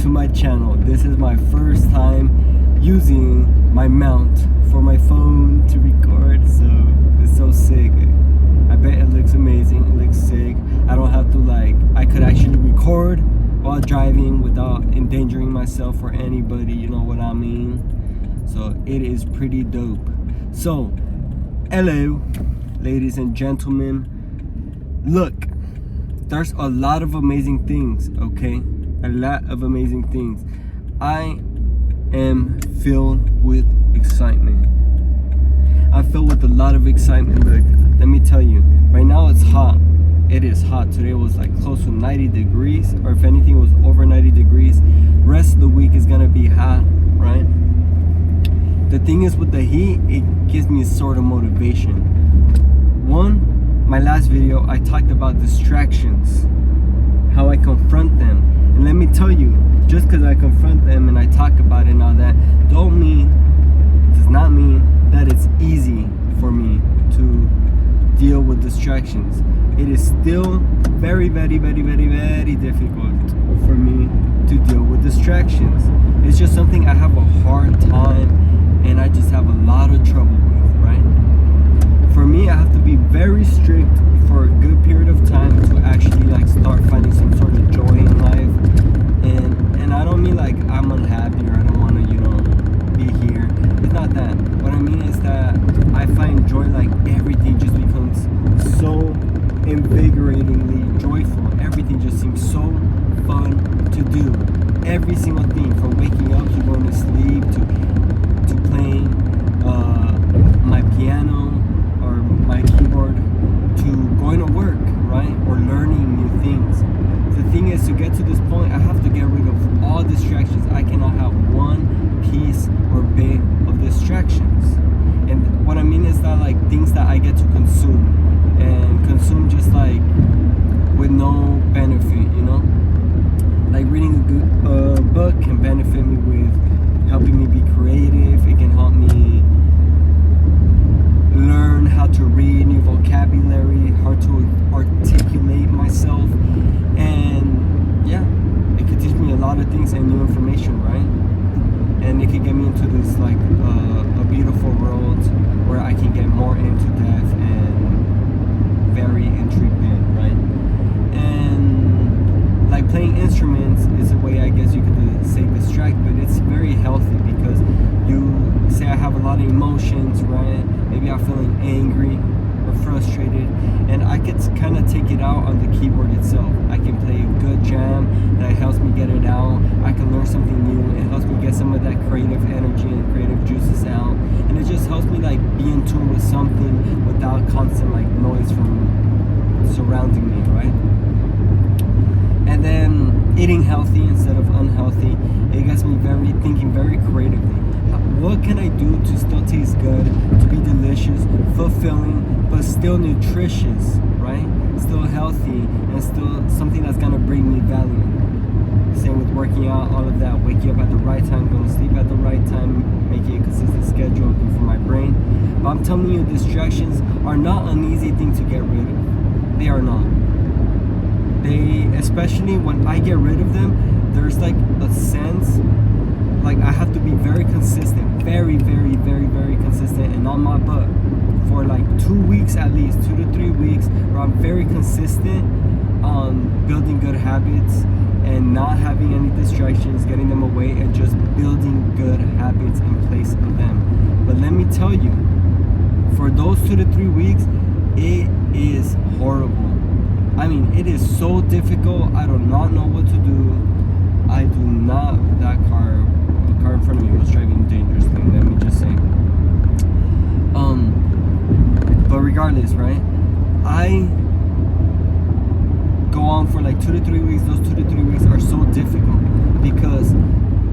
to my channel. This is my first time using my mount for my phone to record, so it's so sick. I bet it looks amazing, it looks sick. I don't have to I could actually record while driving without endangering myself or anybody, you know what I mean? So it is pretty dope. So, hello, ladies and gentlemen. Look, there's a lot of amazing things, okay? A lot of amazing things. I am filled with excitement. I'm filled with a lot of excitement. Look, let me tell you, right now it's hot. It is hot. Today was close to 90 degrees, or if anything, it was over 90 degrees. Rest of the week is gonna be hot, right? The thing is, with the heat, it gives me a sort of motivation. One, my last video, I talked about distractions, how I confront them. And let me tell you, just because I confront them and I talk about it and all that, does not mean that it's easy for me to deal with distractions. It is still very, very, very, very, very difficult for me to deal with distractions. It's just something I have a hard time and I just have a lot of trouble with, right? For me, I have to be very strict for a good period of time to actually start finding some sort of joy in life. And I don't mean I'm unhappy or I don't want to, be here. It's not that. What I mean is that I find joy, everything just becomes so invigoratingly joyful. Everything just seems so fun to do. Every single thing, from waking up to going to sleep to playing my piano or my keyboard to going to work, right? Or learning new things. The thing is, to get to this point, I have to get rid of all distractions. I cannot have one piece or bit of distractions. And what I mean is that things that I get to consume and consume just with no benefit, reading a good book can benefit me with helping me be creative. It can help me learn how to read new vocabulary, how to articulate myself, and yeah, it could teach me a lot of things and new information, right? And it can get me into this a beautiful world where I can get more into depth and very intrigued in, right? And playing instruments is a way, I guess you could say, distract, but it's very healthy because you say I have a lot of emotions, right? Maybe I'm feeling angry or frustrated, and I could kind of take it out on the keyboard itself. I can play a good jam that helps me get it out. I can learn something new. It helps me get some of that creative energy and creative juices out, and it just helps me be in tune with something without constant noise from surrounding me, right? And then eating healthy instead of unhealthy, it gets me thinking very creatively. What can I do to still taste good, to be delicious, fulfilling, but still nutritious, right? Still healthy, and still something that's gonna bring me value. Same with working out, all of that, waking up at the right time, going to sleep at the right time, making a consistent schedule, good for my brain. But I'm telling you, distractions are not an easy thing to get rid of. They are not. Especially when I get rid of them, there's a sense, I have to be very consistent, very, very, very, very consistent and on my butt for 2 weeks at least, 2 to 3 weeks, where I'm very consistent on building good habits and not having any distractions, getting them away, and just building good habits in place of them. But let me tell you, for those 2 to 3 weeks, it is horrible. I mean, it is so difficult. I do not know what to do. The car in front of me was driving dangerously, let me just say. But regardless, right? I go on for 2 to 3 weeks. Those 2 to 3 weeks are so difficult because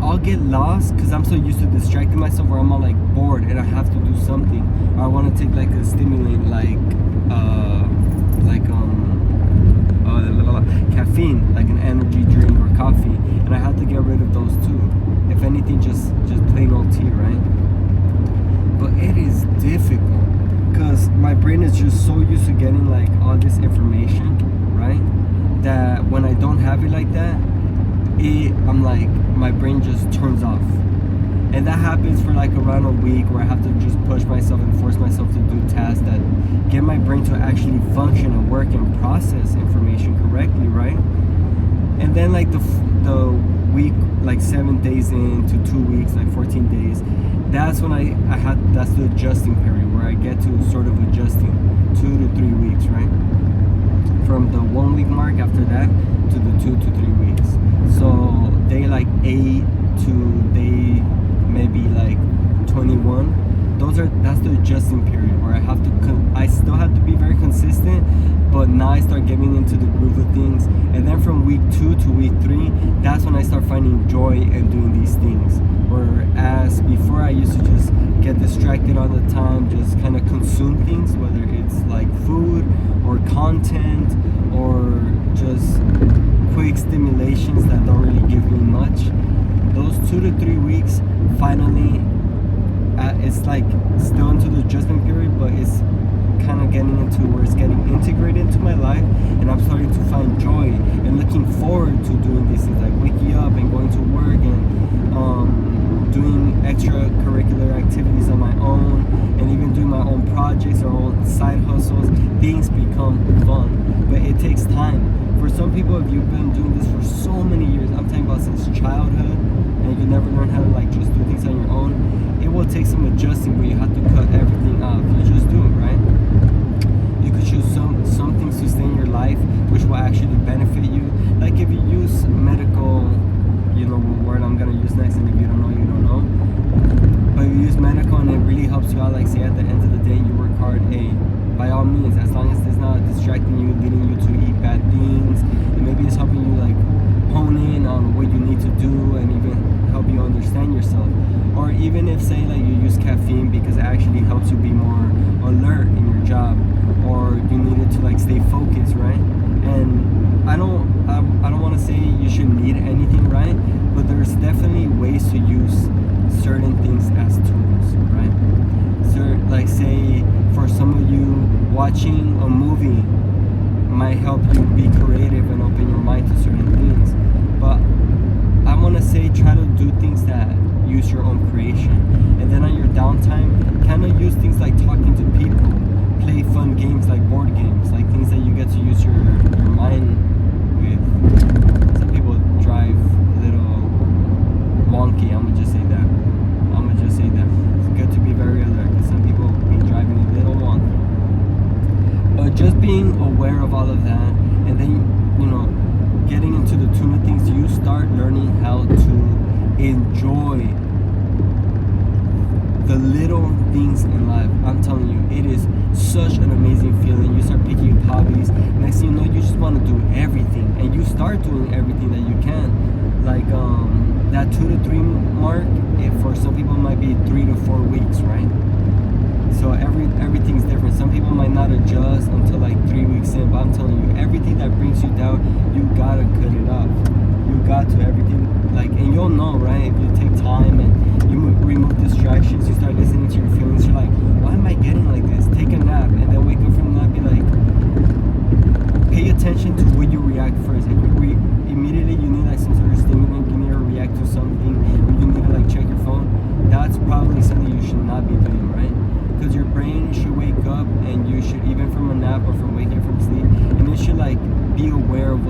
I'll get lost because I'm so used to distracting myself, where I'm all bored and I have to do something. Or I want to take a stimulant caffeine, an energy drink or coffee, and I have to get rid of those too. If anything, just plain old tea, right? But it is difficult because my brain is just so used to getting all this information, right? That when I don't have it like that, I'm like, my brain just turns off. And that happens for like around a week, where I have to just push myself and force myself to do tasks that get my brain to actually function and work and process information correctly, right? And then like the week, like 7 days into 2 weeks, like 14 days, that's when that's the adjusting period, where I get to sort of adjusting 2 to 3 weeks, right? From the 1 week mark after that to the 2 to 3 weeks. So day like 8 to day maybe like 21, that's the adjusting period, where I still have to be very consistent, but now I start getting into the groove of things. And then from week 2 to week 3, that's when I start finding joy in doing these things. Whereas before, I used to just get distracted all the time, just kind of consume things, whether it's like food or content or just quick stimulations that don't really give me much. Those 2 to 3 weeks, finally, it's like still into the adjustment period, but it's kind of getting into where it's getting integrated into my life, and I'm starting to find joy and looking forward to doing these things, like waking up and going to work and doing extracurricular activities on my own, and even doing my own projects or own side hustles. Things become fun, but it takes time. For some people, if you've been doing this for so many years, I'm talking about since childhood, and you never learn how to like just do things on your own, it will take some adjusting, but you have to cut everything out. You just do it, right? You could choose some things to stay in your life which will actually benefit you. Like if you use medical, you know what word I'm gonna use next, and if you don't know, you don't know. But if you use medical and it really helps you out, like say at the end of the day you work hard, hey, by all means, as long as it's not distracting you, leading you to eat bad things, and maybe it's helping you like hone in on what you need to do and even help you understand yourself. Or even if say like you use caffeine because it actually helps you be more alert in your job, or you need it to like stay focused, right? And I don't want to say you should need anything, right? But there's definitely ways to use certain things as tools, right? So like say for some of you, watching a movie might help you be creative and open your mind to certain things. But I want to say try to do things that use your own creation. And then on your downtime, kind of use things like talking to people, play fun games like board games, like things that you get to use your mind with. Some people drive a little wonky, I'm gonna just say that. It's good to be very alert, because some people be driving a little wonky. But just being aware of all of that, and then, you know, getting into the tune of things, you start learning how to enjoy the little things in life. I'm telling you, it is such an amazing feeling. You start picking up hobbies. Next thing you know, you just want to do everything, and you start doing everything that you can. Like that 2 to 3 mark, for some people it might be 3 to 4 weeks, right? So everything's different. Some people might not adjust until like 3 weeks in, but I'm telling you, everything that brings you down, you gotta cut it off. You got to, everything, like, and you'll know, right? If you take time and you remove distractions, you start listening to your feelings, you're like, why am I getting like this? Take a nap, and then wake up from the nap, be like, pay attention to when you react first. If immediately you need like some sort of stimulant, you need to react to something, or you need to like check your phone, that's probably something you should not be doing, right? Because your brain should wake up, and you should, even from a nap or from waking up from sleep, and it should like be aware of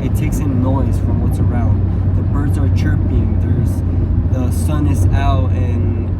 it takes in noise from what's around. The birds are chirping, the sun is out, and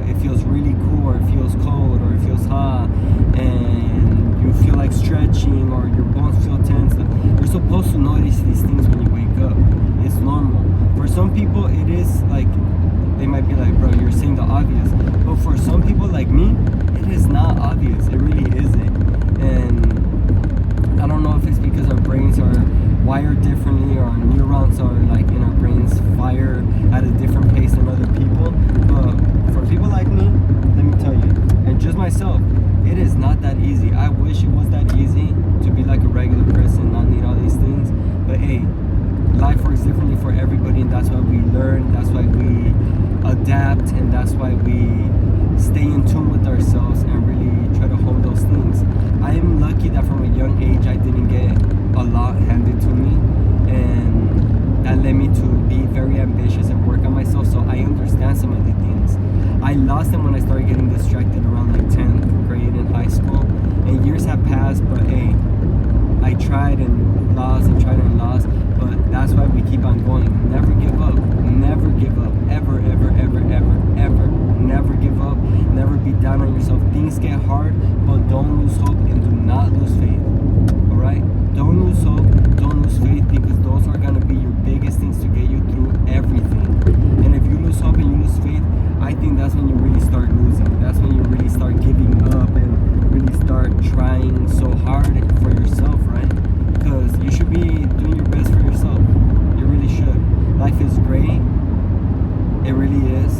it feels really cool, or it feels cold, or it feels hot, and you feel like stretching, or your bones feel tense. You're supposed to notice these things when you wake up. It's normal. For some people, it is like, they might be like, bro, you're saying the obvious. But for some people like me, it is not obvious. It really isn't. And I don't know if it's because our brains are wired differently, or our neurons are like in our brains fire at a different pace than other people. But for people like me, let me tell you, and just myself, it is not that easy. I wish it was that easy to be like a regular person, not need all these things. But hey, life works differently for everybody, and that's why we learn, that's why we adapt, and that's why we stay in tune with ourselves and really try to hold those things. I am lucky that from a young age I didn't get a lot handed to me, and that led me distracted around like 10th grade in high school, and years have passed, but hey, I tried and lost and tried and lost, but that's why we keep on going. Never give up. Never give up. Ever, ever, ever, ever, ever. Never give up. Never be down on yourself. Things get hard, but don't lose hope and do not lose faith. Alright? Don't lose hope. Don't lose faith, because those are going to be your biggest things to get you through everything. And if you lose hope and you lose faith, I think that's when you really start losing. That's when you really start giving up and really start trying so hard for yourself, right? Because you should be doing your best for yourself. You really should. Life is great. It really is.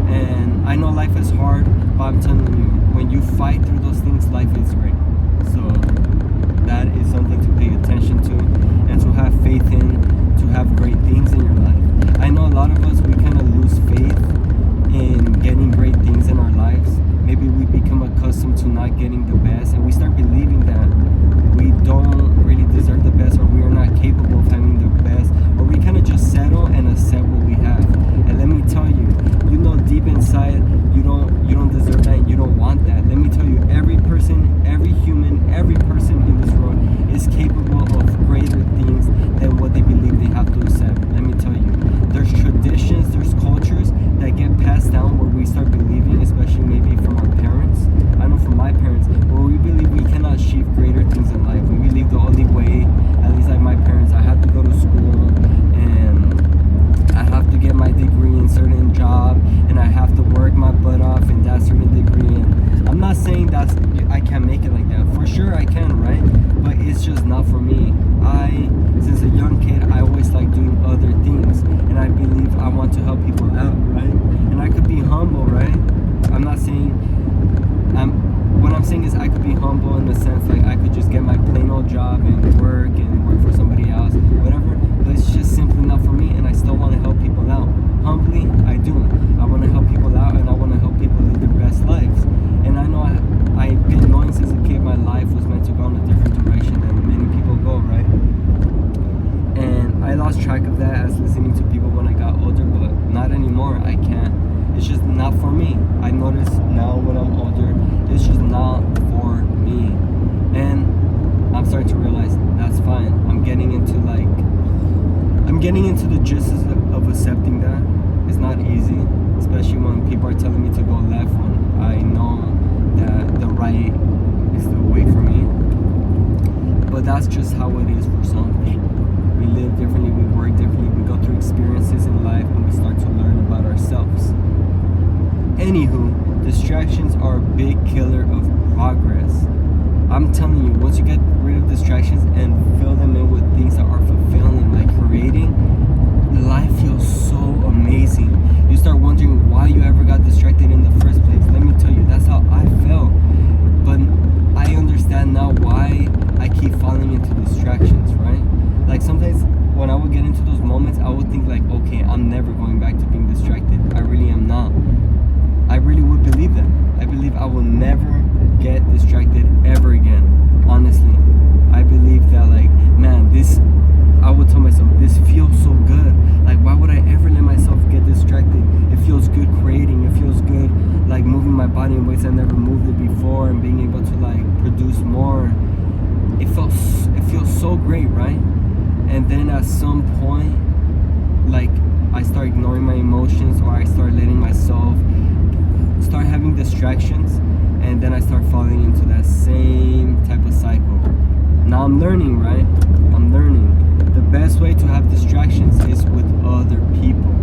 And I know life is hard, but I'm telling you, when you fight through those things, life is great. So that is something to pay attention to and to have faith in, to have great things in your life. I know a lot of us, we kind of lose faith in getting great things in our lives. Maybe we become accustomed to not getting the best, and we start believing that we don't really deserve the best, or we are not capable of having the best, or we kind of just settle and accept what we have. And let me tell you, you know deep inside you don't deserve that, and you don't want that. Let me tell you, every person, every human, every person in this world is capable of greater things than what they believe they have to accept. Let me tell you, there's traditions, there's cultures that get passed down where we start believing, especially maybe from our parents. I know from my parents, where we believe we cannot achieve greater things in life. We believe the only way, at least like my parents, I have to go to school and I have to get my degree in certain job, and I have to work my butt off in that certain degree. And I'm not saying that I can't make it like that. For sure I can, right? But it's just not for me. Since a young kid, I always like doing other things, and I believe I want to help people out, right? And I could be humble, right? I'm not saying what I'm saying is I could be humble in the sense like I could just get my plain old job and work for somebody else, whatever, but it's just simply not for me, and I still want to help people out. Humbly, I do. I want to help people out, and I want to help people live their best lives. And I know I've been knowing since a kid my life was meant to go in a different direction than many people go, right? And I lost track of that as listening to people when I got older, but not anymore. I can't. It's just not for me. I notice now when I'm older, it's just not for me. And I'm starting to realize that's fine. I'm getting into the gist of accepting that. It's not easy, especially when people are telling me to go left when I know that the right is the way for me. But that's just how it is for some people. We live differently, we work differently, we go through experiences in life, and we start to learn about ourselves. Anywho, distractions are a big killer of progress. I'm telling you, once you get rid of distractions and fill them in with things that are fulfilling, like creating, life feels so amazing. You start wondering why you ever got distracted in the first place. Let me tell you, that's how I felt. But I understand now why I keep falling into distractions, right? Like sometimes when I would get into those moments, I would think like, okay, I'm never going back to being distracted. I really am not. I really would believe that. I believe I will never get distracted ever again. Honestly, I believe that, like, man, I would tell myself, this feels so good. Like, why would I ever let myself get distracted? It feels good creating. It feels good, like, moving my body in ways I never moved it before, and being able to, like, produce more. It feels so great, right? And then at some point, like, I start ignoring my emotions, or I start letting myself start having distractions, and then I start falling into that same type of cycle. Now I'm learning, right? I'm learning. The best way to have distractions is with other people.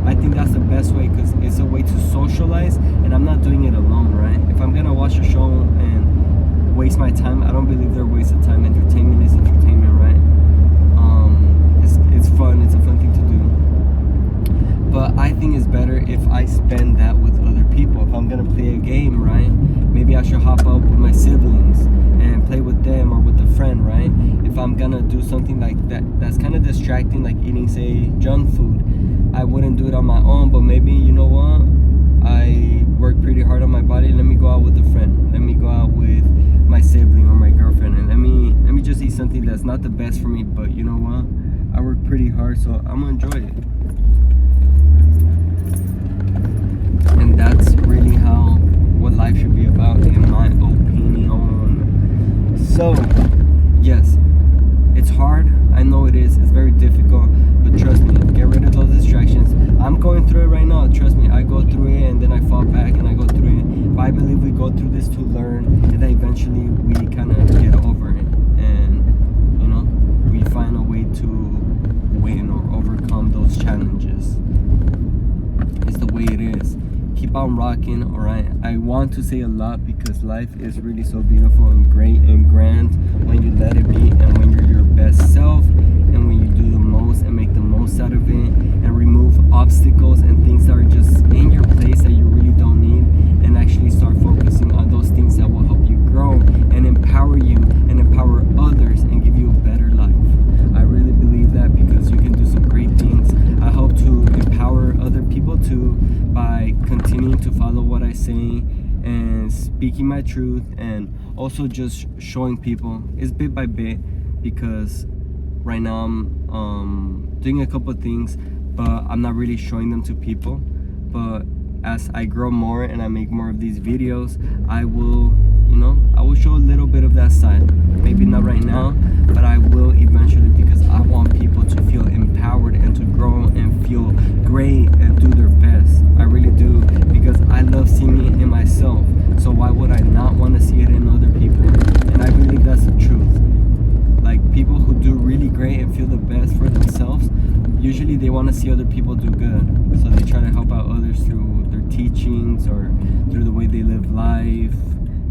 I think that's the best way, because it's a way to socialize, and I'm not doing it alone, right? If I'm gonna watch a show and waste my time, I don't believe they're a waste of time. Entertainment is entertainment, right? It's fun. It's a fun thing to do. But I think it's better if I spend that with other people. If I'm gonna play a game, right? Maybe I should hop up with my siblings and play with them, or with a friend, right? If I'm gonna do something like that's kind of distracting, like eating, say, junk food, I wouldn't do it on my own. But maybe, you know what? I work pretty hard on my body. Let me go out with a friend. Let me go out with my sibling or my girlfriend, and let me just eat something that's not the best for me. But you know what? I work pretty hard, so I'm gonna enjoy it. And that's really what life should be about, in my opinion. So, yes, it's hard. I know it is. It's very difficult. But trust me, get rid of those distractions. I'm going through it right now. Trust me, I go through it and then I fall back and I go through it. But I believe we go through this to learn, and then eventually we kind of get over it. And, you know, we find a way to win or overcome those challenges. It's the way it is. Keep on rocking, alright? I want to say a lot because life is really so beautiful and great and grand when you let it be, and when you're your best self, and when you do the most and make the most out of it, and remove obstacles and things that are just in your place that you really don't need, and actually start focusing on those things that will help you grow and empower you and empower others and give you a better life. I really believe that because you can do some great things. I hope to empower other people too by continuing to follow what I say and speaking my truth, and also just showing people. It's bit by bit because right now I'm doing a couple of things, but I'm not really showing them to people. But as I grow more and I make more of these videos, I will, I will show a little bit of that side. Maybe not right now, but I will eventually, because I want people to feel empowered and to grow and feel great and do their best. I really do, because I love seeing it in myself. So why would I not want to see it in other people? And I believe that's the truth. Like, people who do really great and feel the best for themselves, usually they want to see other people do good. So they try to help out others through their teachings or through the way they live life,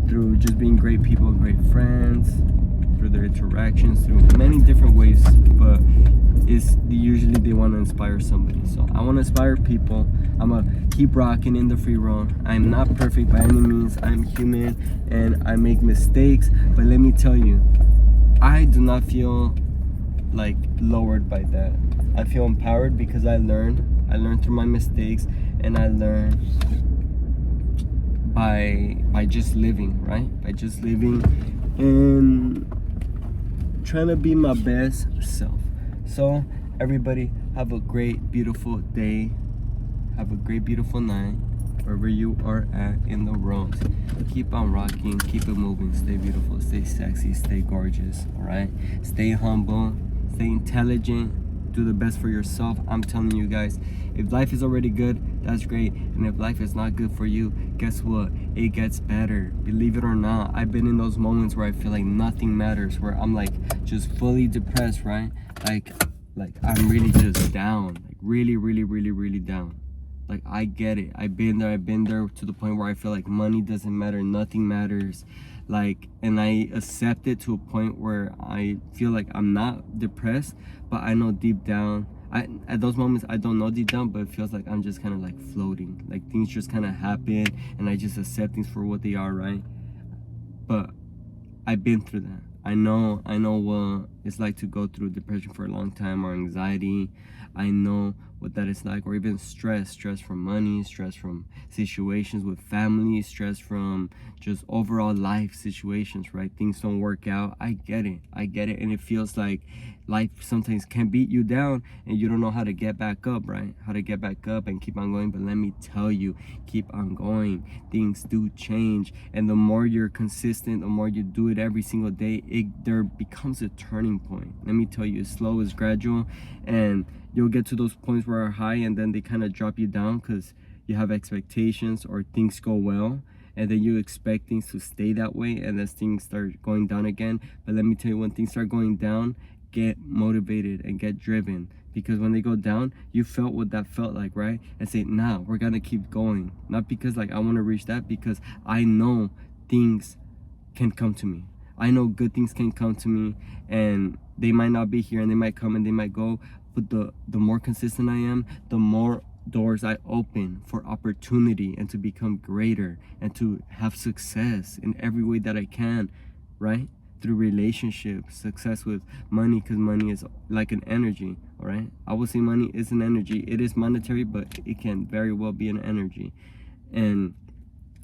through just being great people, great friends, through their interactions, through many different ways. But usually they want to inspire somebody. So I want to inspire people. I'm gonna keep rocking in the free road. I'm not perfect by any means. I'm human and I make mistakes. But let me tell you, I do not feel like lowered by that. I feel empowered because I learned through my mistakes, and I learned by just living, right? By just living and trying to be my best self. So everybody, have a great, beautiful day. Have a great, beautiful night, wherever you are at in the world. Keep on rocking, keep it moving, stay beautiful, stay sexy, stay gorgeous, all right? Stay humble, stay intelligent, do the best for yourself. I'm telling you guys, if life is already good, that's great. And if life is not good for you, guess what? It gets better. Believe it or not, I've been in those moments where I feel like nothing matters, where I'm like just fully depressed, right? Like I'm really just down, like really, really, really, really down. Like, I get it. I've been there to the point where I feel like money doesn't matter, nothing matters. Like, and I accept it to a point where I feel like I'm not depressed, but I know deep down, at those moments I don't know deep down, but it feels like I'm just kind of like floating. Like, things just kind of happen and I just accept things for what they are, right? But I've been through that. I know what it's like to go through depression for a long time, or anxiety. I know what that is like, or even stress from money, stress from situations with family, stress from just overall life situations, right? Things don't work out. I get it, and it feels like life sometimes can beat you down and you don't know how to get back up, right? How to get back up and keep on going. But let me tell you, keep on going. Things do change, and the more you're consistent, the more you do it every single day, there becomes a turning point. Let me tell you, it's slow, it's gradual, and you'll get to those points where are high and then they kind of drop you down because you have expectations, or things go well and then you expect things to stay that way, and as things start going down again. But let me tell you, when things start going down, get motivated and get driven, because when they go down, you felt what that felt like, right? And say, nah, we're gonna keep going. Not because like I want to reach that, because I know things can come to me. I know good things can come to me, and they might not be here and they might come and they might go, but the more consistent I am, the more doors I open for opportunity and to become greater and to have success in every way that I can, right? Through relationships, success with money, because money is like an energy, all right? I would say money is an energy. It is monetary, but it can very well be an energy. And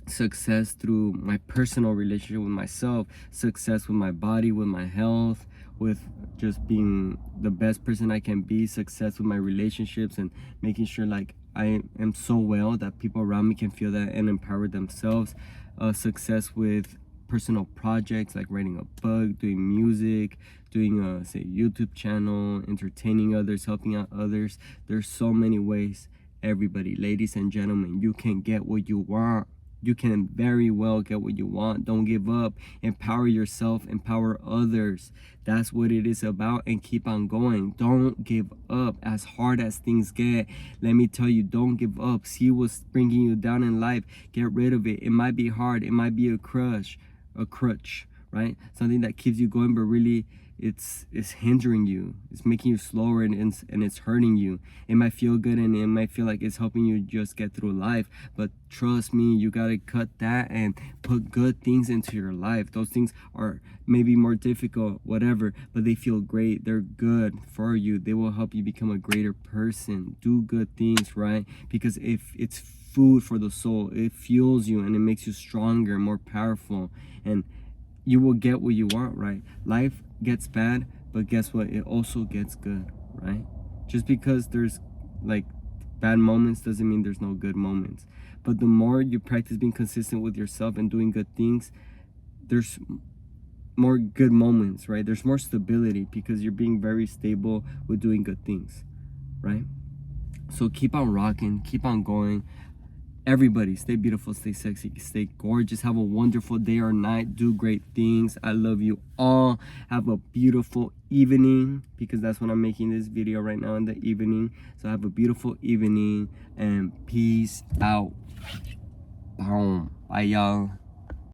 success through my personal relationship with myself, success with my body, with my health, with just being the best person I can be, success with my relationships and making sure like I am so well that people around me can feel that and empower themselves. Success with personal projects like writing a book, doing music, doing a say YouTube channel, entertaining others, helping out others. There's so many ways. Everybody, ladies and gentlemen, you can get what you want. You can very well get what you want. Don't give up. Empower yourself, empower others. That's what it is about, and keep on going. Don't give up. As hard as things get, let me tell you, don't give up. See what's bringing you down in life. Get rid of it. It might be hard. It might be a crutch, right? Something that keeps you going, but really it's hindering you. It's making you slower, and it's hurting you. It might feel good and it might feel like it's helping you just get through life, but trust me, you gotta cut that and put good things into your life. Those things are maybe more difficult, whatever, but they feel great. They're good for you. They will help you become a greater person. Do good things, right? Because if it's food for the soul, it fuels you and it makes you stronger, more powerful, and you will get what you want, right? Life gets bad, but guess what? It also gets good, right? Just because there's like bad moments doesn't mean there's no good moments. But the more you practice being consistent with yourself and doing good things, there's more good moments, right? There's more stability because you're being very stable with doing good things, right? So keep on rocking, keep on going. Everybody, stay beautiful, stay sexy, stay gorgeous. Have a wonderful day or night. Do great things. I love you all. Have a beautiful evening, because that's when I'm making this video right now, in the evening. So have a beautiful evening and peace out. Boom. Bye, y'all.